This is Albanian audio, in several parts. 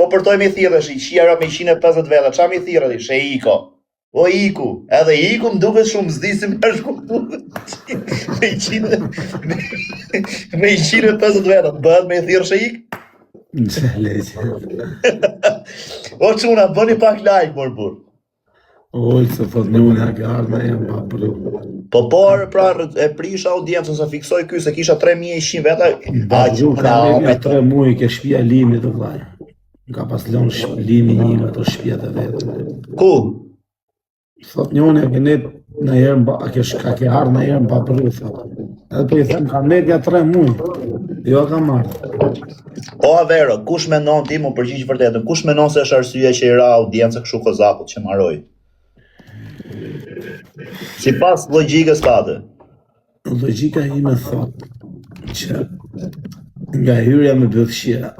Po përtoj me thirrësh, qia me 150 veta, qa me thirrë, Sheiko. O Iku, edhe Iku më duket shumë zdisim me shku me 150 veta, bëhet me thirrë Sheik? O çuna, bëni pak like, morbur. Oj, se thot në unë ke ardhme e jam pa pru. Po pra e prisha audiencën se fiksoj ky se kisha 3100 veta. Ka 3 muaj ke shtëpia Limi të vllai. Ka pas lënë Limi një ato shtëpia të vetë. Ku? Thot një unë ke net në herë ka ke ardhur në herë pa pru thot. Edhe po I them ka net ja 3 muaj. Jo ka marrë. O Avero, kush mendon ti më përgjigj vërtetën? Kush mendon se është arsyeja që I ra audiencë kështu kozakut që mbaroi? Sipas logjikës tate. Logjika ime thot që nga hyrja me bëfshira.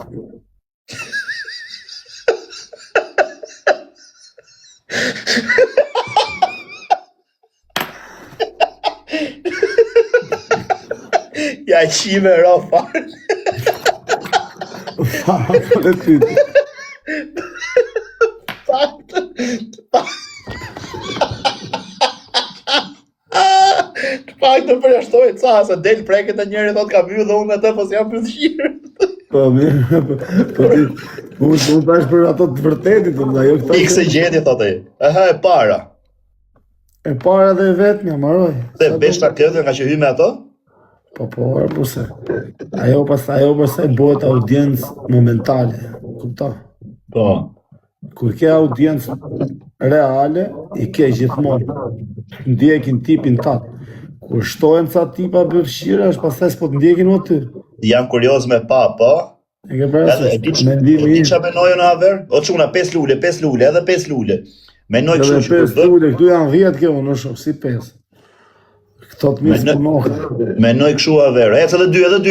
Ja qime ro farë. Faktë e ty. Pak të përjashtoj ca, se del preket e njëri thot ka vyrë dhe unë atë pas jam përshirë. Po mirë, po ti, unë tash për ato të vërtetit, ajo këta... X e gjeti, thot e. Aha, e para. E para dhe vetëmja, maroj. Dhe beshta këtë nga që hy me ato? Po, se. Ajo pasaj bëhet audiencë momentale, kupta? Po. Kur ke audiencë reale, I ke gjithmonë. Ndjekin tipin tatë. Kur shtohen ca tipa bëfshira, është pastaj s'po të ndjekin o ty. Jam kurioz me pa, po? E ke parasysh, mendimi. Ti qa menojë në Aver? O çuna, 5 lule, edhe 5 lule. Menoj kështu që 5 lule, këtu janë 10 kjo, në shumë, si 5. Këto të misë punohen. Menoj kështu Aver. Ec edhe 2 lule, 2,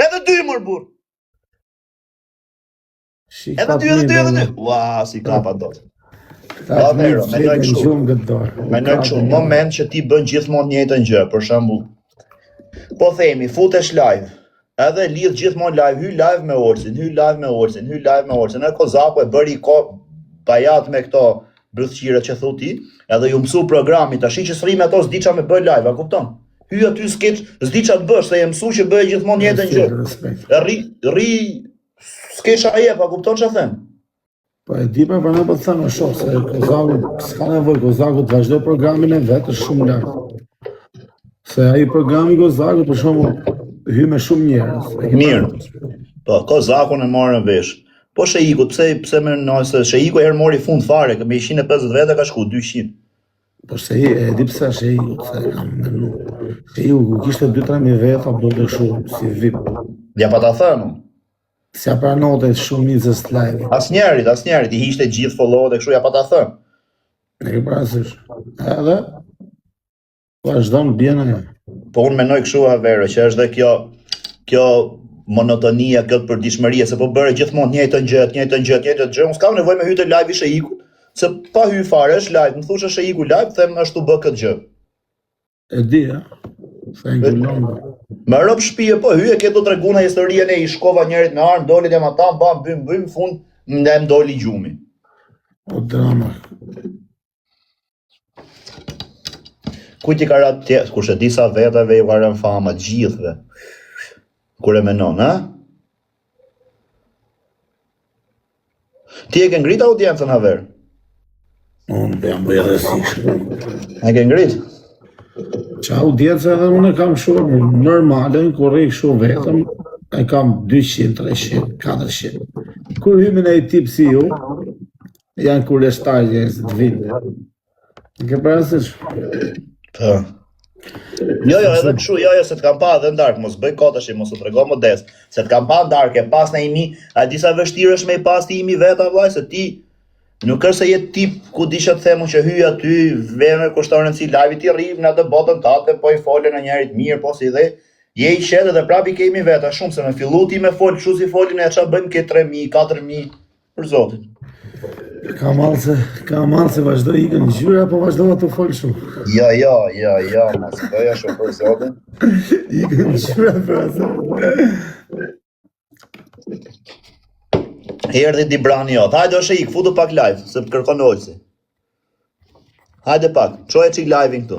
edhe 2 morbur. Edhe 2. Ua, si kapa dot. Avero, menoj kështu, në moment që ti bën gjithmonë njëjtën gjë, për shembull, po themi, futesh live, edhe lidh gjithmonë live, hy live me Orsin, e Kozaku e bëri bajat me këto bërthqire që thu ti, edhe ju mësu programi, tash që s'rri me ato s'di qa me bëj live, a kupton? Hy aty s'di qa të bësh, se je mësu që bëj gjithmonë njëjtën gjë. Rri s'kesh a jep, a kupton që them? Po e di për në po të thënë shumë, se Kozaku, s'ka nevoj, Kozaku të vazhdoj programin e vetë, është shumë lartë. Se aji programi Kozaku, për shumë, hy me shumë njerës. Mirë, po, Kozaku në marrë në vesh. Po Sheiku, pse më nëse Sheiku herë mori fund fare, me 150 vete ka shku, 200. Po e di pse Sheiku, se kam menu. Sheiku, ku kishte 2-3 veta, do të shumë, si vip. Ja pa ta thënë. Si a pranote shumë mizës të live. Asnjërit, I hishte gjithë follow-et e kështu, ja pa ta thënë. E ke parasysh. Edhe, vazhdon bjen ajo. Po unë menoj kështu Avero, që është dhe kjo monotonia, kjo përditshmëria, se po bëre gjithmonë njëjtën gjë, unë s'kam nevojë me hyjtë live I Sheikut, se pa hy fare është live, më thoshe Sheiku live, them ashtu bë këtë gjë. E di, a? Me rob shtëpie, po hyje këtu treguna historinë e I shkova njërit me armë, doli dhe ma ta, bam, bym, fund, më doli gjumi. O drama. Kujt I ka ratë tjetë, kurse disa vetave I varën fama, gjithve. Kur e menon, ha? Ti e ke ngrit audiencën Aver? Unë jam bëj adhesish. E ke ngrit? Qa audiencë edhe unë e kam shumë normalen, kur e shumë vetëm, e kam 200, 300, 400. Kur hymin e I tip si ju, janë kur e shtajgje e të vinë. Ke parasysh? Po. Jo, edhe kështu, se të kam pa edhe ndark, mos bëj kotash, mos të trego modest, se të kam pa ndark, e pas në imi, a disa vështirë është me I pas të imi veta, vlaj, se ti, nuk është se jetë tip ku disha të themu që hyja aty, veme kushtonën si live ti rrim në atë botën tate, po I folën në njerit mirë, po si dhe, je I shetë dhe prapi kemi veta shumë, se me fillu ti me folë, kështu si folin e qa bëjmë ke 3.000, 4.000, për zotin. Ka malë se vazhdo ikën në gjyra, po vazhdo ato folë shumë. Ja, mas bëja shumë për zotin. Ikën në gjyra për asë. Erdhi Dibrani jot. Hajde o shik, futu pak live, se kërkon Olsi. Hajde pak, çoje çik live-in këtu.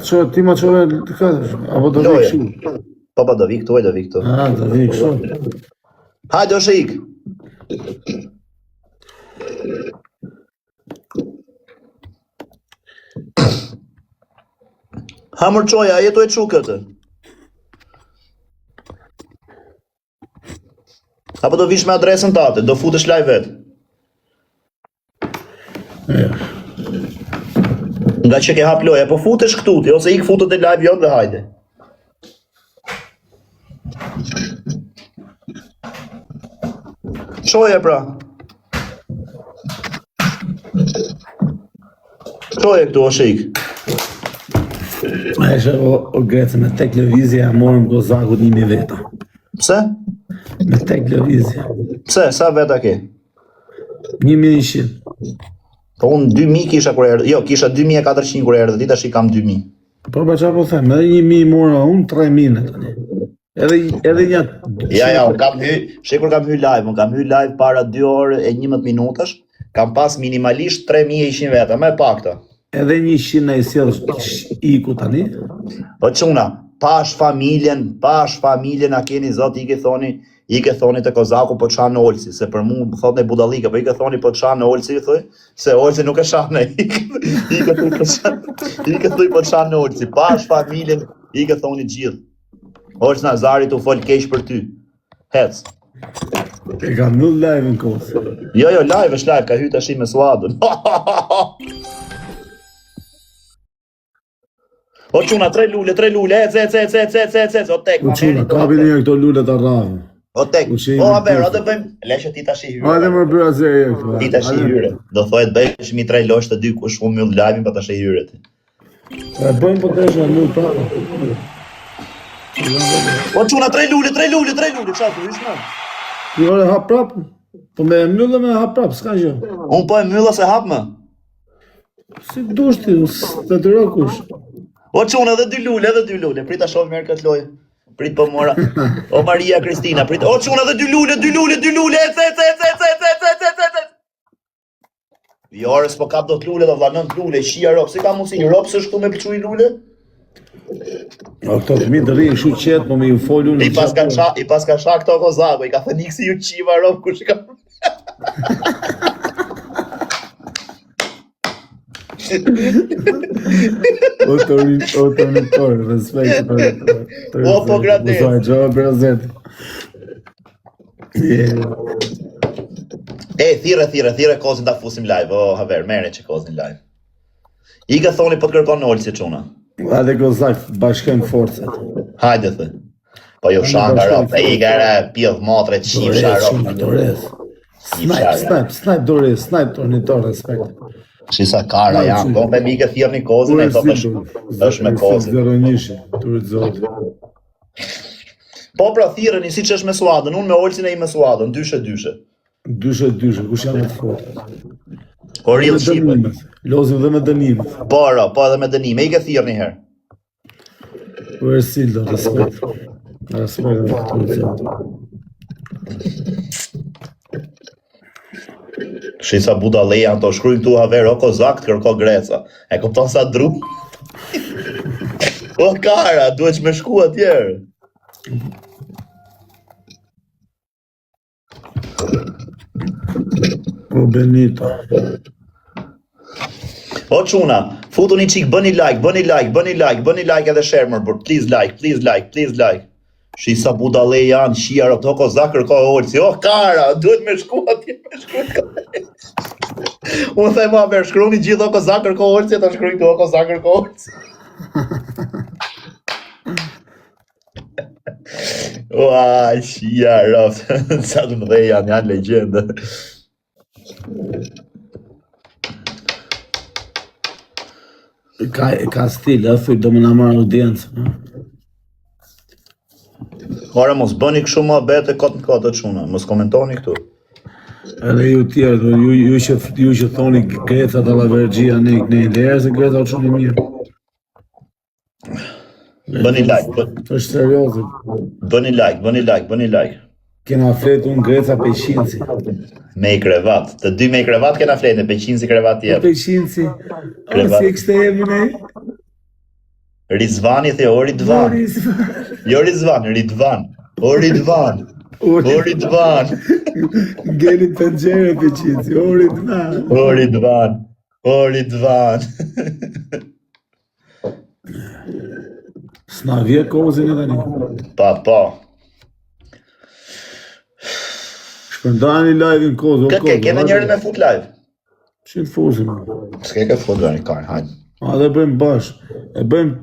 Ço ti ma çoje të katësh, apo do vi kështu? Po do vi këtu, do vi këtu. Ah, do vi kështu. Hajde o shik. Hamër çoja, jetu e çukët. Apo do vish me adresën tate, do futesh live vet. Nga që ke hap loja, po futesh këtu ti, ose ik futët e live jonë dhe hajde. Çoje pra. Çoje këtu o shik. A ishe o Grecë, me tek lëvizja morëm gozakut 1000 veta. Pse? Me tek lëvizja. Pse? Sa veta ke? 1100. Po unë 2000 kisha kur erdhë, jo, kisha 2400 kur erdhë, dita shi kam 2000. Po qa po them, edhe 1000 mora unë, 3000 tani. Edhe një... Ja, unë kam hy, shekur kam hy live, unë kam hy live para 2 orë e 11 minutash, kam pas minimalisht 3100 veta, me pakta. Edhe 100 në i sjellë iku tani. Po çuna, pash familjen a keni zot i ke thoni te Kozaku po çan Olsi, se për mua thotë ne budallike, po i ke thoni po çan Olsi, thoj, se Olsi nuk e shane. I ke thoj po çan Olsi, pash familjen i ke thoni gjithë. Olsi Nazari tu fol keq për ty. Hec. E kam null live në kohë. Jo, live është live, ka hy tash me Suadën. O çuna, 3 lule, ec, o tek. O çuna, kapi një këto lule të rravë. O tek, o haber, o të bëjmë, leshe ti tash i hyre. Hajde më bërë azeri e këtu. Ti tash i hyre, do thuhet bëjshmi 3 losh të 2 kush mu mbyll live-in pa tash i hyre ti. E bëjmë po tash në null prapë. O çuna, 3 lule, çfarë të hysh më? Jo, e hap prapë. Po me mbyllë me hap prapë, s'ka gjë. Unë po e mbylla se hap më. Si dush ti, të të rëkush. O çuna, edhe 2 lule, prit ta shoh mirë këtë lojë. Prit po mora. O Maria Kristina, prit. O çuna, edhe 2 lule, ec. Jo, s'po kap dot lule, do vlla 9 lule, shija rop, si ka mundsi rop s'është këtu me pëlqu i lule? O këto fëmijë të rrinë kështu qetë, po me ju fol unë. I pas ka shak këto Kozaku, i ka thënë niksi ju qiva rop kush ka. Otorinitor, respekt për O, po gradet. Mësoj, gjova për azet. Thire kozin ta fusim live, o haver, mere që kozin live. I ka thoni po të kërkon në Olsi çuna. Hajde Kozak, bashkojmë forcat. Hajde thë. Po jo shanga rop, e i gara pjedh motre qifsha rop. Snipe Doris, snipe tornitor, respekt. Shisa kara jam, po me mike thirrni kozin, e thot është me kozin. 0-1, turit zotë. Po pra thirreni siç është me Suadën, unë me Olsin e i me Suadën, dyshe. Dyshe, kush janë të fortë. O real shqipe. Lozim dhe me dënimet. Po edhe me dënime, i ke thirrni herë. Po e sildo, respekt. Respekt dhe turit zotë. Shisa budalleja ato shkrujnë tu haver, o Kozak të kërko Greca. E kupton sa dru? O kara, duhet që me shku atjerë. O Benito. O çuna, futu një qik, bëni like edhe share më bërë. Please like. Shisa budale janë, shia rëpë, o Kozak kërko Olsi, o kara, duhet me shku atje, Unë thej ma ver, shkruni gjithë o Kozak kërko Olsi, ta shkrujnë të o Kozak kërko Olsi. Ua, shia rëpë, sa të më dhe janë legjendë. Ka stil, e thuj, do më në marrë audiencë. Ora mos bëni kështu më bete kot në kot të çuna, mos komentoni këtu. Edhe ju tjerë, ju që thoni Greca të Lavergjia ne njerë se Greca o shumë mirë. Bëni like, është serioze. bëni like. Kena fletë unë Greca Peqinci. Me i krevat, të dy me i krevat kena fletë, Peqinci krevat tjetër. Peqinci, Krevat. si e kështë e emën e? Rizvani the o Ridvan. Jo Rizvan, Ridvan. O Ridvan. Ngelit pëngjere Peqinci, O Ridvan. S'na vje kozin e tani. Pa. Shpërndani live-in kozë, Kena njëri me fut live. Që të fusim? S'ke ke fut dërni karë, hajde. A dhe bëjmë bashkë. E bëjmë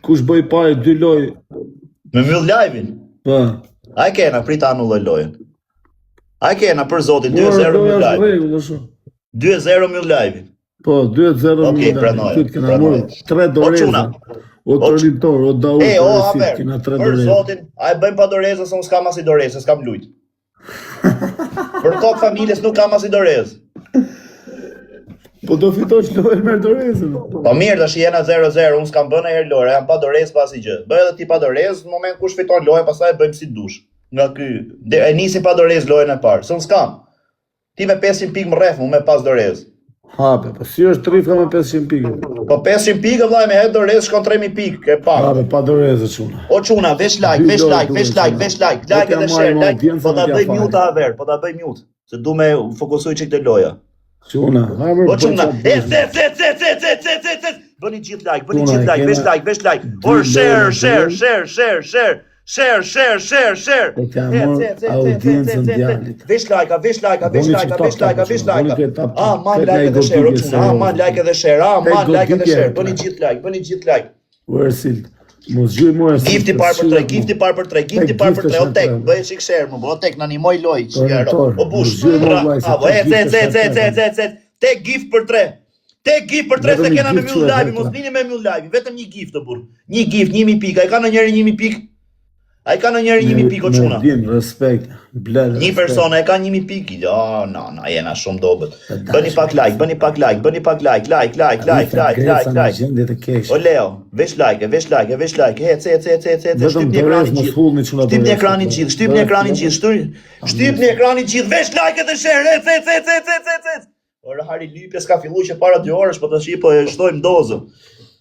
kush bëj pare 2 loj. Me myll live-in. Pa. A e kena, prita anulloj lojen. A e kena, për zotin, 2-0 myll live-in. 2-0 myll live-in. Po, 2-0 Okej, pranoj. Kena mërë 3 doreza. O Toritor, o Daud, Hamer, kena 3 për doreza. zotin, a e bëjmë pa doreza, se unë s'kam as i doreza, s'kam lujt. Për kokë familjes nuk kam as i doreza. Po do fitosh lojën me dorezën. Po mirë, tash jena 0-0, unë s'kam bën herë lojë, jam pa dorezë pas i gjë. Bëj edhe ti pa dorezë, në moment kush fiton lojën, pastaj e bëjmë si dush. Nga ky, e nisim pa dorezë lojën e parë. Se unë s'kam. Ti me 500 pikë më rref, unë me pas dorezë. Hape, po si është trifka me 500 pikë? Po 500 pikë vllai me het dorezë shkon 3000 pikë, ke pa. Hape, pa dorezë çuna. O çuna, vesh like, like edhe share, like. Po ta bëj mute aver, po ta bëj mute. Se du me fokusuj çik te loja. Çuna, hape. O çuna, bëni gjithë like, vesh like. Or share. Vesh like. Ah, man like edhe share, o çuna. Man like edhe share. Bëni gjithë like. Ursil. Mos gjuj më është. Gifti parë për 3, o tek, bëj çik share më, o tek na animoj loj, çfarë? O bush. Bravo, tek gift për 3. Tek gift për 3 se kena me myll live, mos vini me myll live, vetëm një gift të burr. Një gift, 1000 pikë. Ai ka ndonjëri 1000 pikë? Ai ka ndonjëri 1000 pikë o çuna? Din respekt, bled. Një persona e ka 1000 pikë. Na, jena shumë dobët. Bëni pak like. O Leo, vesh like. Hec. Shtypni ekranin gjithë. Shtypni ekranin gjithë. Vesh like edhe share. Hec. Ora hari lypja s'ka fillu që para 2 orësh, po tash po e shtojmë dozën.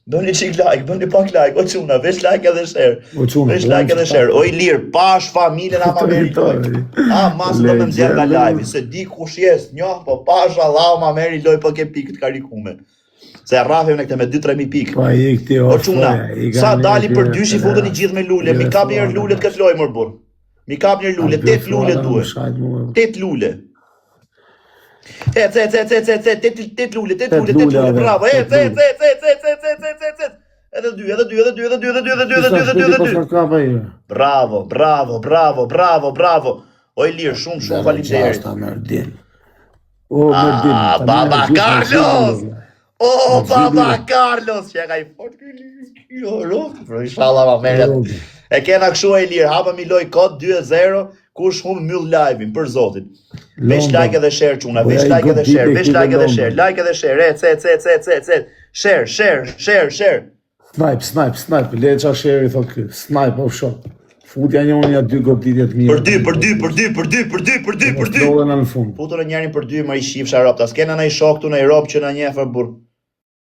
Bëni çik like, bëni pak like, o çuna, vesh like edhe share. O i lir, pash familjen ama meritoj. Mas do më nxjerr nga live, se di kush jes, njoh, po pash Allahu ma meri loj po ke pikë të karikume. Se rrafem ne këtë me 2-3000 pikë. Po i këti o çuna, sa dali për dyshi futeni gjithë me lule, mi kap një lule këtë lojë më burr. Mi kap një lule, 8 lule duhet. 8 lule. Tet lule, bravo. Edhe dy. Bravo. O i lirë, shumë faleminderit. Baba Carlos! Që ka i fort kjo, inshallah ma meret. E kena këshu e lirë, hapëm i loj kod 2-0, kush humë myll live-in, për zotin. Vesh like edhe share çuna, vesh like edhe share, like edhe share, share. Snipe, leqa share i thot kë, snipe of shot. Futja njënja 2 goditjet mirë. Për dy. Dollën në fund. Futën e njërin për 2, më i shifsha ropta, s'kena në i shok tu në i rop që në njefër burr.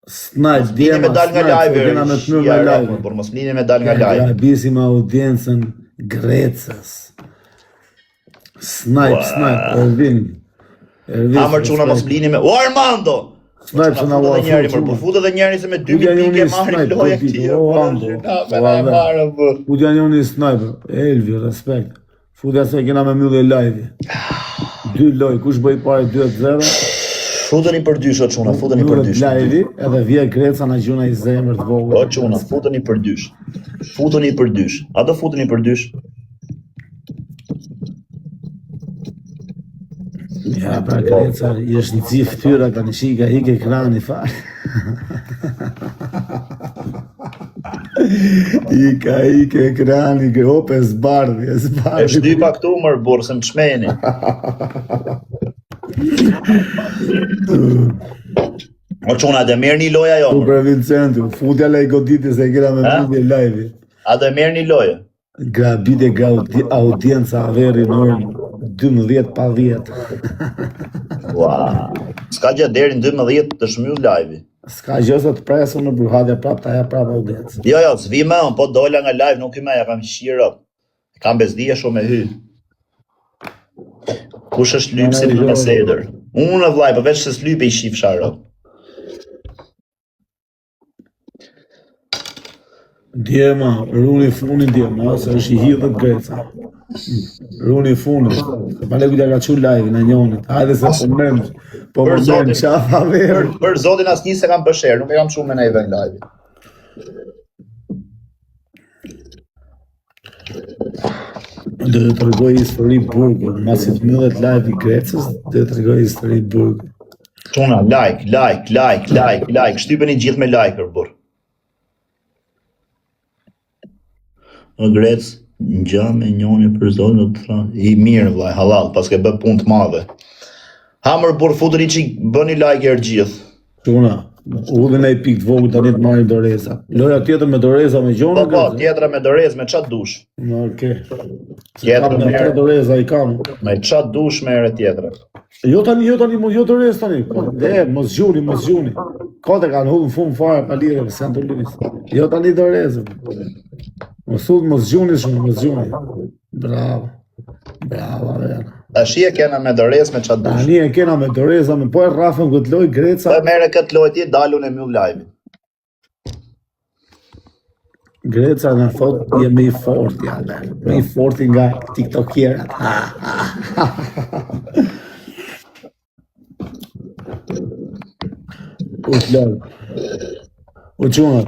Snipe, djema, me dal nga live, mos mlini me dal nga live. Bisim audiencën Grecës. Snipe, Ervin. Hamër çuna mos mlini me... O Armando! Snipe se na ua Po futë edhe njëri se me 2000 pikë marrin loja këtij. Futja njëri sniper, Elvi, respekt. Futja se kena me mbyllje live. 2 loj, kush bëj parë 2-0? Futeni për dysh o çuna, futeni për dysh. Live edhe vjen Greca na gjuna i zemër të vogël. O çuna, futeni për dysh. A do futeni për dysh? Ja, pra Greca, jesh në cif fyra, ka në shika, hik ekrani fare. Ika ekrani, ope zbardhi. E shtypa këtu mërë burë, se më çmeni. O çuna, dhe merë një loja jo. Tu për Vincentu, futja lej goditi se kira me mundje live. A do e merr një lojë? Grabit e audienca averi në orën 12 pa 10. Ua. S'ka gjë deri në 12 të shmyll live-i. S'ka gjë se të presëm në burhatja prap ta ja prap audiencë. Jo, s'vi më, po dola nga live, nuk i më, ja kam shqira. Kam bezdije shumë me hy. Kush është lypsi në meseder? Unë vllai, po veç se s'lypi i shif sharë. Djema, runi funin djema, se është i hidhët Greca. Runi funin. Se pa leku ka që live në njonit. Hajde se po mërëm. Po mërëm qafa verë. Për zotin as një se kam pësherë, nuk e kam shumë me nejve në live. Dhe të rëgoj histori burgu. Masit mëllet live i Grecës, dhe të rëgoj histori burgu. Quna, like. Shtypeni gjithë me like-er, burë. Në Grecë, në gjë me njoni për zonë, do të thënë, i mirë, vlaj, halal, pas ke bë punë të madhe. Hamër, burë, futëri që bëni like-er gjithë. Quna, udhën e i pikë të vogë tani të marrin doreza. Loja tjetër me doreza me gjonë? Po, tjetra me dorez, me qatë dush. Okej. Tjetra me tre doreza i kam. Me qatë dush me ere tjetra. Jo dorez tani. Dhe, mos gjuni. Kote kanë hullë në fund fare pa lirë, se janë të lunis. Jo tani dorezë. Mos gjuni shumë, mos gjuni. Bravo, vera. Tashi e kena me dorez me qatë dush. Tani e kena me doreza, me po e rafën këtë loj, Greca. Po mere këtë loj ti, dalun e mjull live. Greca në thot, jemi i fort, jale. Me i forti nga tiktokjerat. U quna,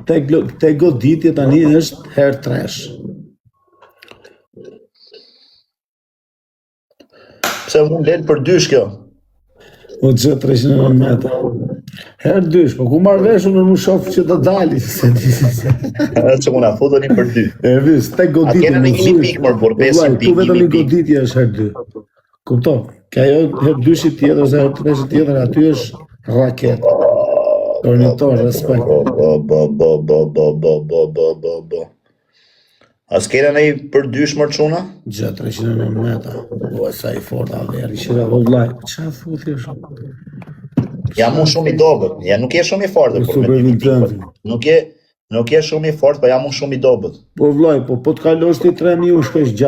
te goditje tani është herë tresh. Pse mund letë për dysh kjo? U gjë 309 metra. Herë dysh, po ku marrë veshu në më shofë që të dali. Që muna futoni për dy. E vis, te goditje. A kena në 1 pikë mërë, por 5 pikë. Tu vetëm një goditje është herë dy. Kupto, ka jo herë dyshit tjetër, ose herë treshit tjetër, aty është raket. Tornitor, respekt. A s'kena në i për dysh mërë quna? Gjë 309 metra. O, sa i fort a veri, shira vëllaj. Qa thuti është? Ja mu shumë i dobet, ja nuk je shumë i fortë. Nuk je shumë i fortë, po ja mu shumë i dobet. Po vllaj, po të kalosh ti 3.000 u shkojsh 6.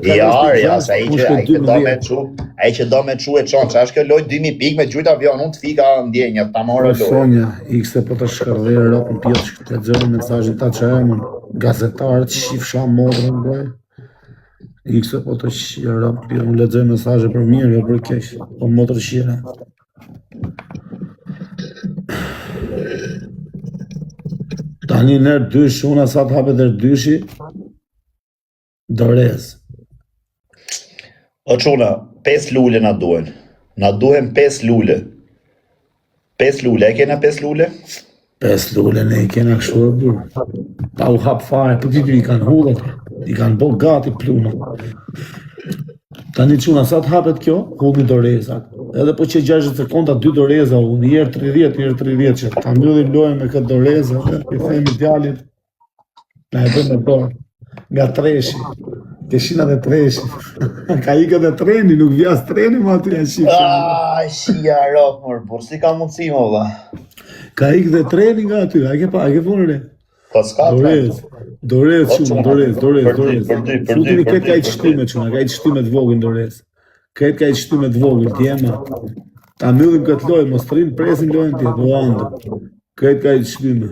Ja, se ai që do me çu e çon, çfarë është kjo lojë 2.000 pikë me gjujt avion, unë të fika ndjenja, ta morë lojë. Sonja, ikse po të shkërdhej ropën pjesë të lexojmë mesazhin ta çajmën. Gazetarët shifsha modrën bëj. Ikse po të ropën, unë lexoj mesazhe për mirë, jo për keq, po modrë shira. Tani nërë dysh, unë sa të hapet nërë dyshi, dorez. O quna, 5 lule na duhen. Na duhen 5 lule. 5 lule, e kena 5 lule? 5 lule, ne i kena kështu e burë. Pa u hap fare, për ty i kanë hullet, i kanë bo gati pluna. Tani quna, sa të hapet kjo, hulli dorezat. Edhe po që 60 sekonda 2 doreza, unë njerë 30 që ta mbyllim lojën me këtë doreza, i themi djalit, na e bëm me dorë, nga treshi, ke shina dhe treshi, ka i këtë treni, nuk vjas treni ma aty janë shifë. Shia rop, mërë, por si ka mundësi, më dha. Ka i këtë treni nga aty, a ke punëre? Po s'ka treni. Dorez, Futini këtë ka i të shtyme quna, ka i të shtyme të vogën dorez. Këtë ka i të shtyme të vogën, t'jema. Ta mbyllim këtë lojë, mos të rinë presin lojën tjetë, u andë. Këtë ka i të shtyme.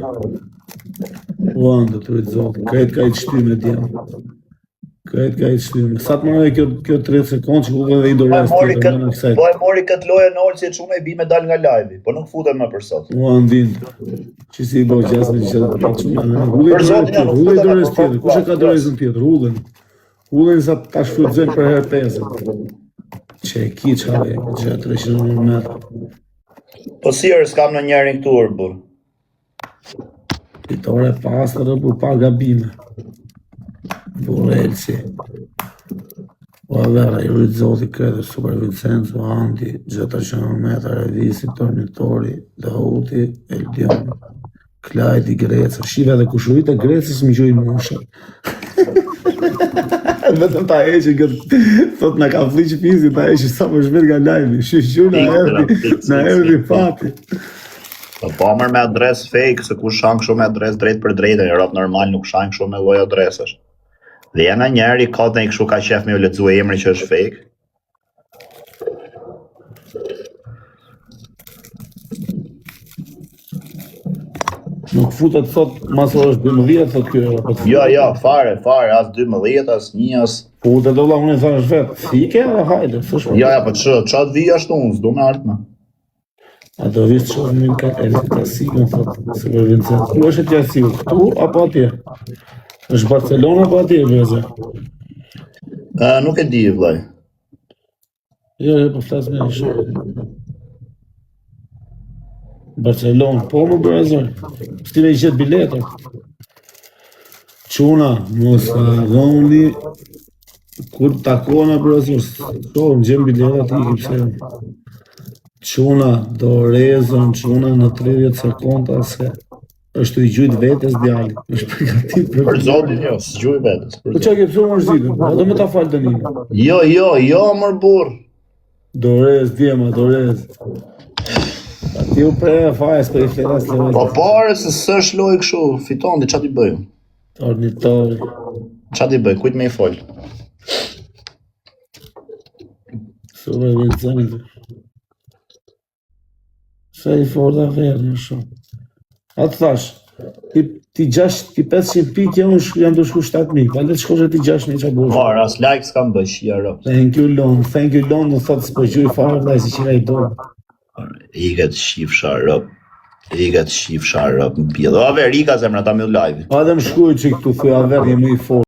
U andë, të rritë zotë, këtë ka i të shtyme t'jema. Këtë ka i të shtyme. Sa të marrë kjo 30 sekundë që u dhe i dorez tjetë, në kësajtë. Po e mori këtë lojë në orë që e qume i bi me dal nga live, po nuk futem më për sot. U andin, që si i bo gjesën që të qume. Hullë i dorez tjetër, kush e ka dorezën tjetër, hullën sa ta shfrytëzojnë për herë 50. Që e ki që have, që 309 metra. Po si është s'kam në njerin këtu orë, burë? Fitore pastër dhe për pa gabime. Borelsi. Po vera, i rritë zoti këtë, Super Vincenzo, Andi, 309 metra, Revisi, Tornitori, Dauti, Eldion. Klajt i Grecës, shive dhe kushurit e Grecës më gjojnë mushe. Vetëm ta eqe këtë, thot na ka fliq fizi, ta eqe sa më shmet nga lajmi, shyshu na erdi fati. Po mërë me adres fake, se ku shanë kështu me adres drejt për drejt, e rap normal nuk shanë kështu me lloj adresash. Dhe jena njeri ka të një kështu ka qef me u lexu emri që është fake. Nuk futet thot mas është 12, thot kjo. Jo, fare, as 12, as 1, as... Futet do la unë e thash vetë, thike dhe hajde, thëshme. Jo, po çat vi ashtu unë, s'du me art më. A do vishë që në ka Klasikën, thot, se për Vincent. Ku është Klasiku, këtu apo atje? Është Barcelona apo atje, Beze? Nuk e di, vllai. Jo, po flas me shumë. Barcelona, po më Beze. S'ti me i gjetë biletët. Quna, mos dhoni, kur takona Beze, më gjem biletët i kipse. Quna, do rezon, quna në 30 sekonda se është i gjujt vetës djali. është përgatit Për zotin jo, s'gjuj vetës. Po që ke pësu më zhidën, do me ta falë dënime. Jo, mër burr. Dorez, djema, dorez. A ti u pre fajs për i fleras të vetë. Po pare se s'është loj kështu, fiton, dhe qa ti bëjë? Ornitori. Qa ti bëjë, kujt me i folë? Super Vincent. Se i forda verë në shumë. A të thash, ti 500 pikë janë të shku 7.000, pa le të shkoshe ti 6.000 që bërë. Marë, as like s'kam bëj, shia rëp. Thank you Lon, në thotë s'po gjuj farë dhe si qira i do. Iket shifsha rëp. Në pjedhë. O, aver, ika zemra ta me live. Pa dhe më shkuj që këtu thuj aver jemi i forë.